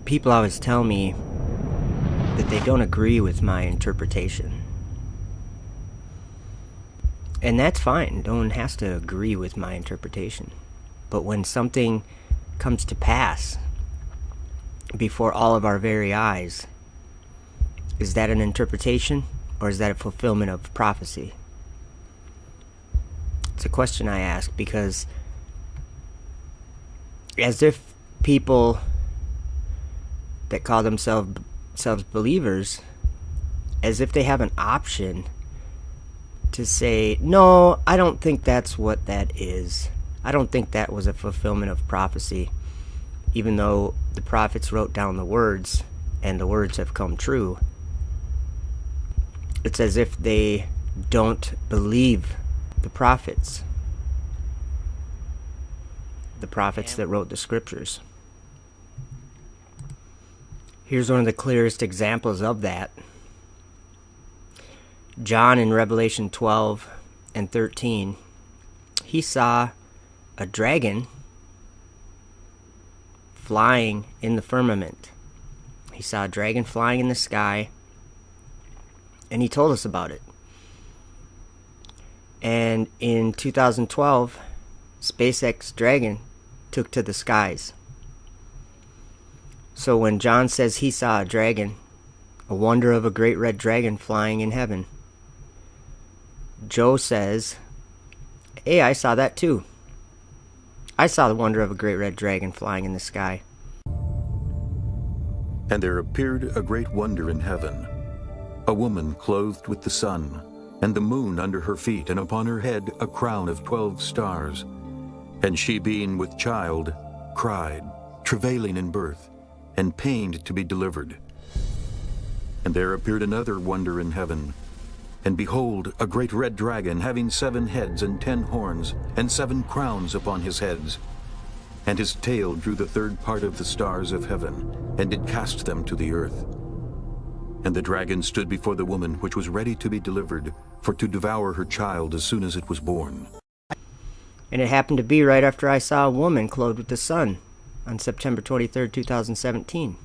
People always tell me that they don't agree with my interpretation. And that's fine. No one has to agree with my interpretation. But when something comes to pass before all of our very eyes, is that an interpretation or is that a fulfillment of prophecy? It's a question I ask because as if people that call themselves believers, as if they have an option to say, no, I don't think that's what that is. I don't think that was a fulfillment of prophecy, even though the prophets wrote down the words and the words have come true. It's as if they don't believe the prophets that wrote the scriptures. Here's one of the clearest examples of that. John in Revelation 12 and 13, he saw a dragon flying in the firmament. He saw a dragon flying in the sky, and he told us about it. And in 2012, SpaceX Dragon took to the skies. So when John says he saw a dragon, a wonder of a great red dragon flying in heaven, Joe says, hey, I saw that too. I saw the wonder of a great red dragon flying in the sky. And there appeared a great wonder in heaven, a woman clothed with the sun, and the moon under her feet, and upon her head a crown of 12 stars. And she, being with child, cried, travailing in birth, and pained to be delivered. And there appeared another wonder in heaven, and behold, a great red dragon, having 7 heads and 10 horns, and 7 crowns upon his heads. And his tail drew the 3rd part of the stars of heaven, and did cast them to the earth. And the dragon stood before the woman which was ready to be delivered, for to devour her child as soon as it was born. And it happened to be right after I saw a woman clothed with the sun on September 23rd, 2017.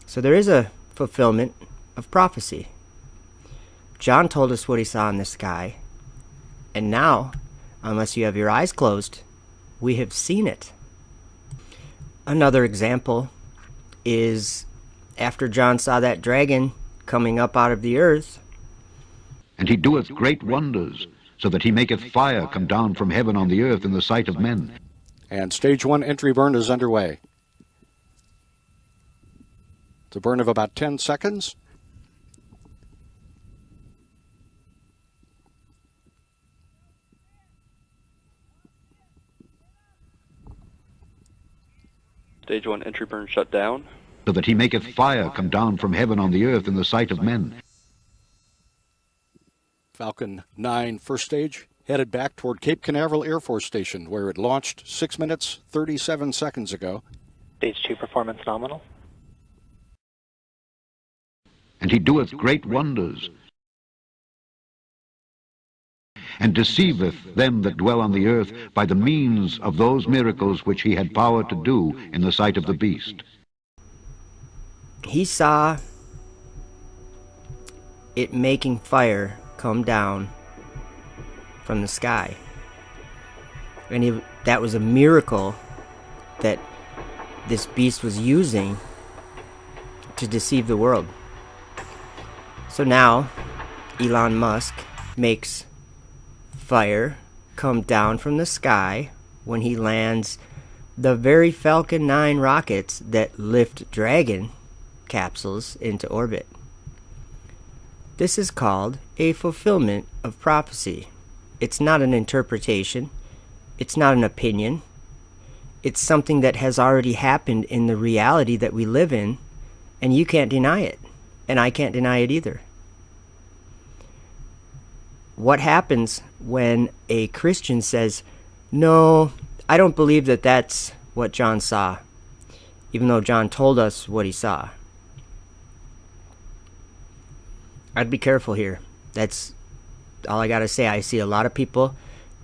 So there is a fulfillment of prophecy. John told us what he saw in the sky, and now, unless you have your eyes closed, we have seen it. Another example is after John saw that dragon coming up out of the earth. And he doeth great wonders, so that he maketh fire come down from heaven on the earth in the sight of men. And stage 1 entry burn is underway. It's a burn of about 10 seconds. Stage 1 entry burn shut down. So that he maketh fire come down from heaven on the earth in the sight of men. Falcon 9 first stage headed back toward Cape Canaveral Air Force Station, where it launched 6 minutes, 37 seconds ago. Stage 2 performance nominal. And he doeth great wonders, and deceiveth them that dwell on the earth by the means of those miracles which he had power to do in the sight of the beast. He saw it making fire come down from the sky. And that was a miracle that this beast was using to deceive the world. So now, Elon Musk makes fire come down from the sky when he lands the very Falcon 9 rockets that lift Dragon capsules into orbit. This is called a fulfillment of prophecy. It's not an interpretation. It's not an opinion. It's something that has already happened in the reality that we live in, and you can't deny it, and I can't deny it either. What happens when a Christian says, no, I don't believe that that's what John saw, even though John told us what he saw? I'd be careful here. That's all I gotta say. I see a lot of people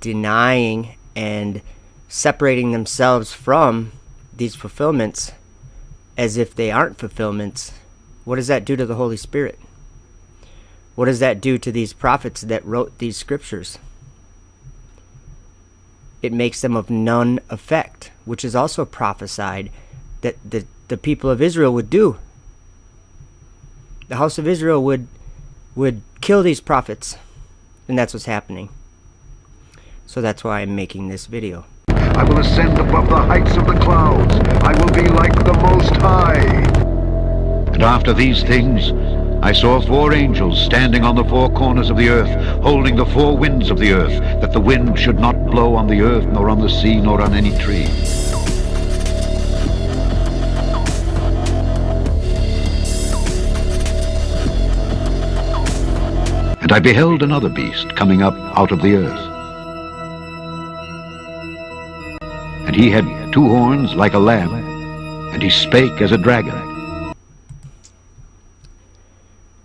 denying and separating themselves from these fulfillments as if they aren't fulfillments, what does that do to the Holy Spirit? What does that do to these prophets that wrote these scriptures? It makes them of none effect, which is also prophesied that the people of Israel would do. The house of Israel would kill these prophets, and that's what's happening. So that's why I'm making this video. I will ascend above the heights of the clouds. I will be like the Most High. And after these things, I saw 4 angels standing on the 4 corners of the earth, holding the 4 winds of the earth, that the wind should not blow on the earth, nor on the sea, nor on any tree. And I beheld another beast coming up out of the earth. And he had 2 horns like a lamb, and he spake as a dragon.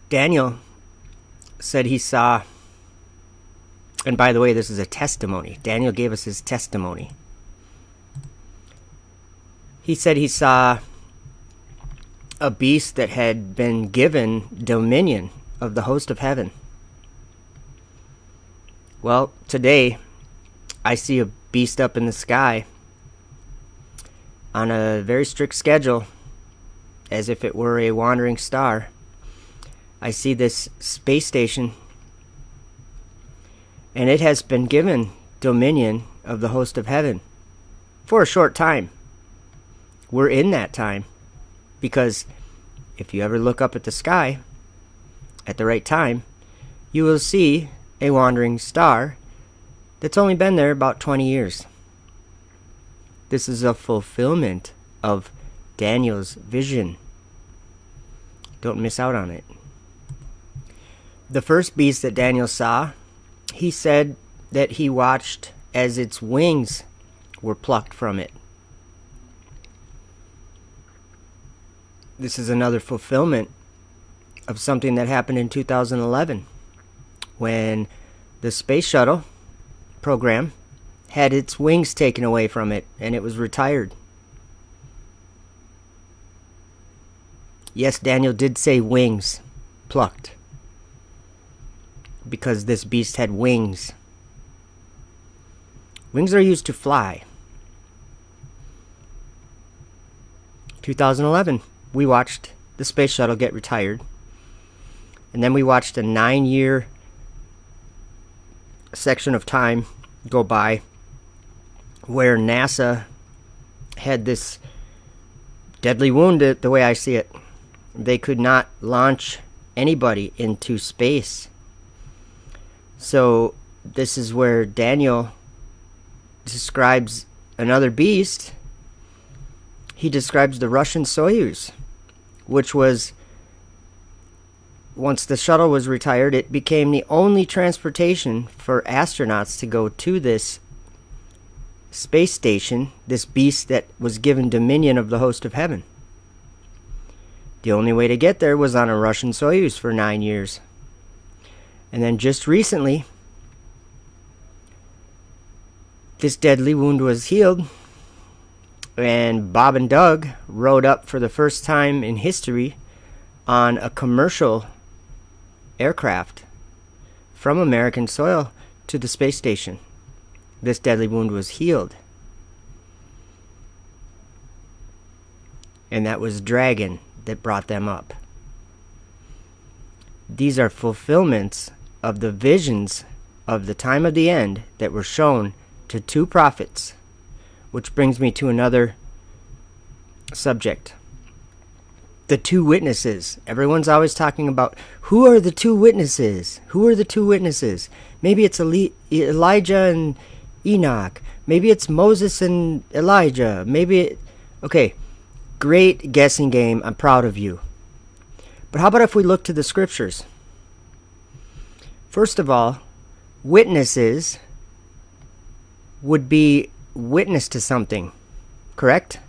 Daniel said he saw, and by the way, this is a testimony. Daniel gave us his testimony. He said he saw a beast that had been given dominion of the host of heaven. Well, today, I see a beast up in the sky on a very strict schedule, as if it were a wandering star. I see this space station, and it has been given dominion of the host of heaven for a short time. We're in that time, because if you ever look up at the sky at the right time, you will see a wandering star that's only been there about 20 years. This is a fulfillment of Daniel's vision. Don't miss out on it. The first beast that Daniel saw, he said that he watched as its wings were plucked from it. This is another fulfillment of something that happened in 2011 when the space shuttle program had its wings taken away from it and it was retired. Yes, Daniel did say wings plucked, because this beast had wings. Wings are used to fly. 2011, we watched the space shuttle get retired. And then we watched a 9-year section of time go by where NASA had this deadly wound, the way I see it. They could not launch anybody into space. So this is where Daniel describes another beast. He describes the Russian Soyuz, which was, once the shuttle was retired, it became the only transportation for astronauts to go to this space station, this beast that was given dominion of the host of heaven. The only way to get there was on a Russian Soyuz for 9 years. And then just recently, this deadly wound was healed, and Bob and Doug rode up for the first time in history on a commercial aircraft from American soil to the space station. This deadly wound was healed. And that was Dragon that brought them up. These are fulfillments of the visions of the time of the end that were shown to 2 prophets, which brings me to another subject. The 2 witnesses. Everyone's always talking about, who are the 2 witnesses? Who are the 2 witnesses? Maybe it's Elijah and Enoch. Maybe it's Moses and Elijah. Okay, great guessing game. I'm proud of you. But how about if we look to the scriptures? First of all, witnesses would be witness to something, correct?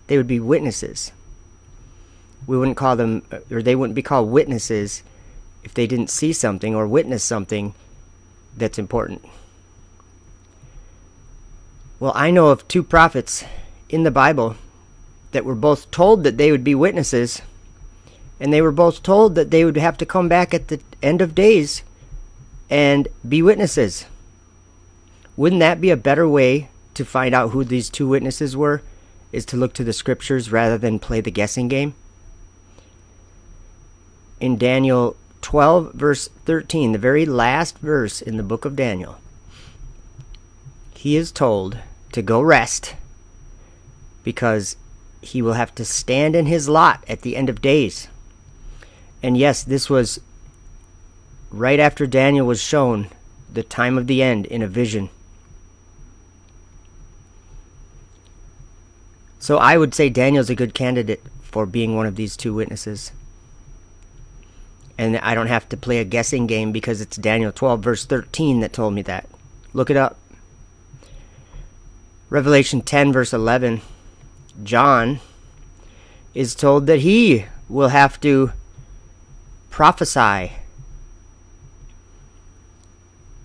They would be witnesses. We wouldn't call them, or they wouldn't be called witnesses if they didn't see something or witness something that's important. Well, I know of 2 prophets in the Bible that were both told that they would be witnesses, and they were both told that they would have to come back at the end of days and be witnesses. Wouldn't that be a better way to find out who these two witnesses were, is to look to the scriptures rather than play the guessing game? In Daniel 12, verse 13, the very last verse in the book of Daniel, he is told to go rest because he will have to stand in his lot at the end of days. And yes, this was right after Daniel was shown the time of the end in a vision. So I would say Daniel's a good candidate for being one of these two witnesses. And I don't have to play a guessing game because it's Daniel 12, verse 13 that told me that. Look it up. Revelation 10, verse 11. John is told that he will have to prophesy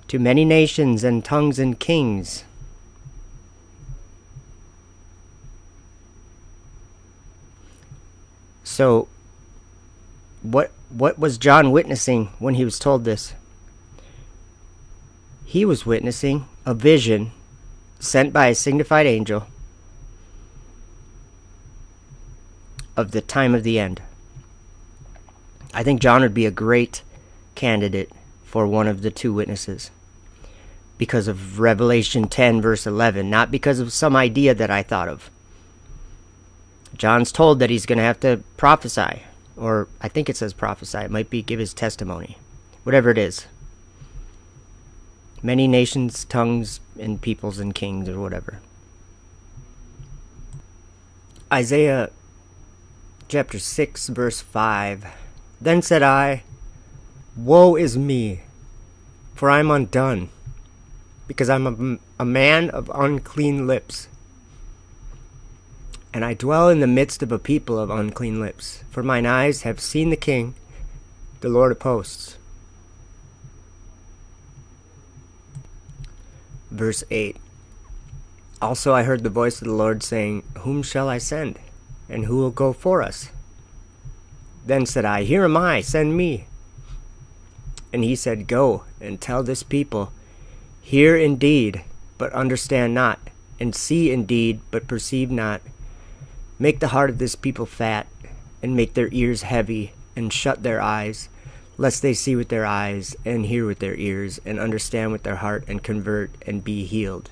to many nations and tongues and kings. So, what was John witnessing when he was told this? He was witnessing a vision sent by a signified angel of the time of the end. I think John would be a great candidate for one of the two witnesses because of Revelation 10, verse 11, not because of some idea that I thought of. John's told that he's going to have to prophesy, or I think it says prophesy. It might be give his testimony, whatever it is. Many nations, tongues, and peoples and kings, or whatever. Isaiah chapter 6, verse 5. Then said I, woe is me, for I am undone, because I am a man of unclean lips, and I dwell in the midst of a people of unclean lips. For mine eyes have seen the King, the Lord of hosts. Verse 8. Also I heard the voice of the Lord saying, whom shall I send? And who will go for us? Then said I, here am I, send me. And he said, go and tell this people, hear indeed, but understand not, and see indeed, but perceive not. Make the heart of this people fat, and make their ears heavy, and shut their eyes, lest they see with their eyes, and hear with their ears, and understand with their heart, and convert, and be healed.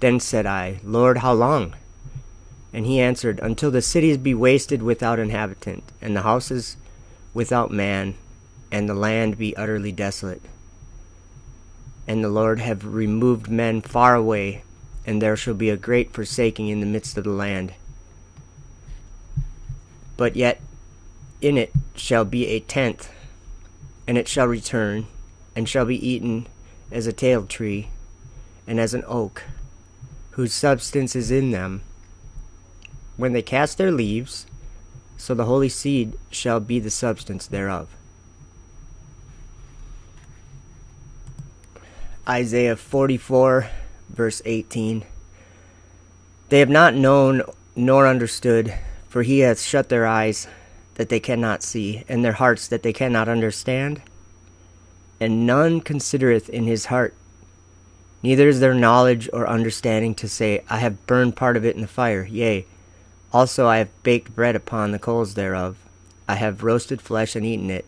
Then said I, Lord, how long? And he answered, until the cities be wasted without inhabitant, and the houses without man, and the land be utterly desolate. And the Lord have removed men far away, and there shall be a great forsaking in the midst of the land. But yet in it shall be a tenth, and it shall return, and shall be eaten as a tale tree, and as an oak, whose substance is in them. When they cast their leaves, so the holy seed shall be the substance thereof. Isaiah 44, verse 18. They have not known nor understood, for he hath shut their eyes that they cannot see, and their hearts that they cannot understand. And none considereth in his heart, neither is there knowledge or understanding to say, I have burned part of it in the fire, yea, also I have baked bread upon the coals thereof. I have roasted flesh and eaten it.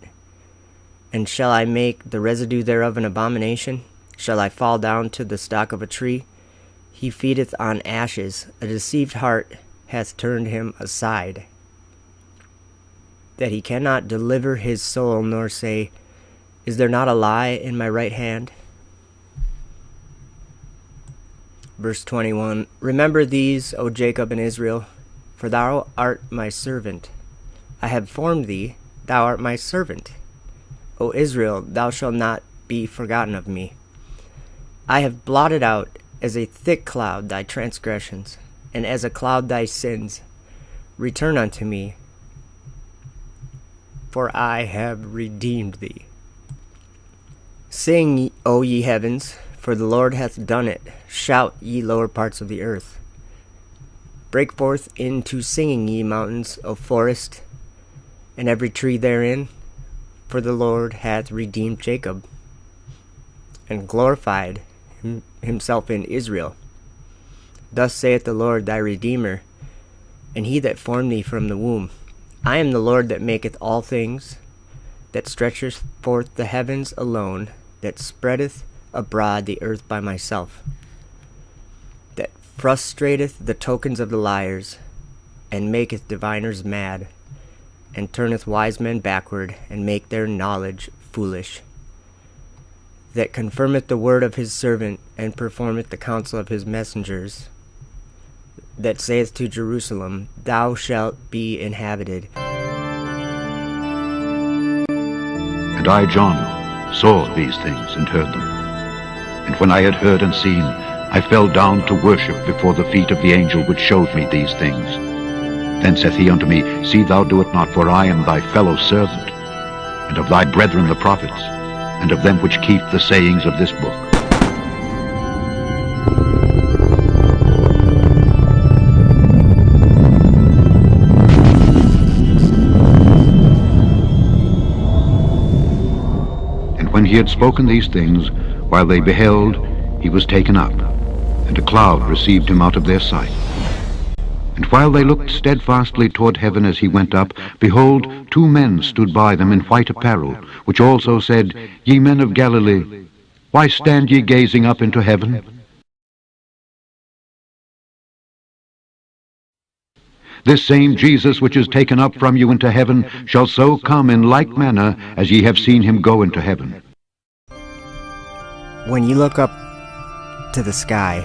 And shall I make the residue thereof an abomination? Shall I fall down to the stock of a tree? He feedeth on ashes. A deceived heart hath turned him aside, that he cannot deliver his soul, nor say, is there not a lie in my right hand? Verse 21. Remember these, O Jacob and Israel, for thou art my servant. I have formed thee, thou art my servant. O Israel, thou shalt not be forgotten of me. I have blotted out as a thick cloud thy transgressions, and as a cloud thy sins. Return unto me, for I have redeemed thee. Sing, O ye heavens, for the Lord hath done it. Shout, ye lower parts of the earth. Break forth into singing, ye mountains, O forest, and every tree therein, for the Lord hath redeemed Jacob, and glorified himself in Israel. Thus saith the Lord thy Redeemer, and he that formed thee from the womb. I am the Lord that maketh all things, that stretcheth forth the heavens alone, that spreadeth abroad the earth by myself, that frustrateth the tokens of the liars, and maketh diviners mad, and turneth wise men backward, and make their knowledge foolish, that confirmeth the word of his servant, and performeth the counsel of his messengers, that saith to Jerusalem, Thou shalt be inhabited. And I, John, saw these things and heard them. And when I had heard and seen, I fell down to worship before the feet of the angel which showed me these things. Then saith he unto me, See thou do it not, for I am thy fellow servant, and of thy brethren the prophets, and of them which keep the sayings of this book. And when he had spoken these things, while they beheld, he was taken up, and a cloud received him out of their sight. And while they looked steadfastly toward heaven as he went up, behold, two men stood by them in white apparel, which also said, Ye men of Galilee, why stand ye gazing up into heaven? This same Jesus which is taken up from you into heaven shall so come in like manner as ye have seen him go into heaven. When you look up to the sky,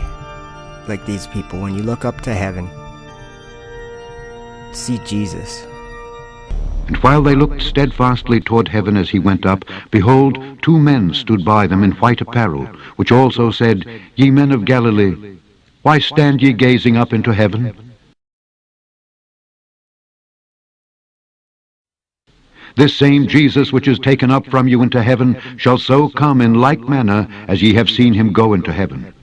like these people, when you look up to heaven, see Jesus. And while they looked steadfastly toward heaven as he went up, behold, two men stood by them in white apparel, which also said, Ye men of Galilee, why stand ye gazing up into heaven? This same Jesus which is taken up from you into heaven shall so come in like manner as ye have seen him go into heaven.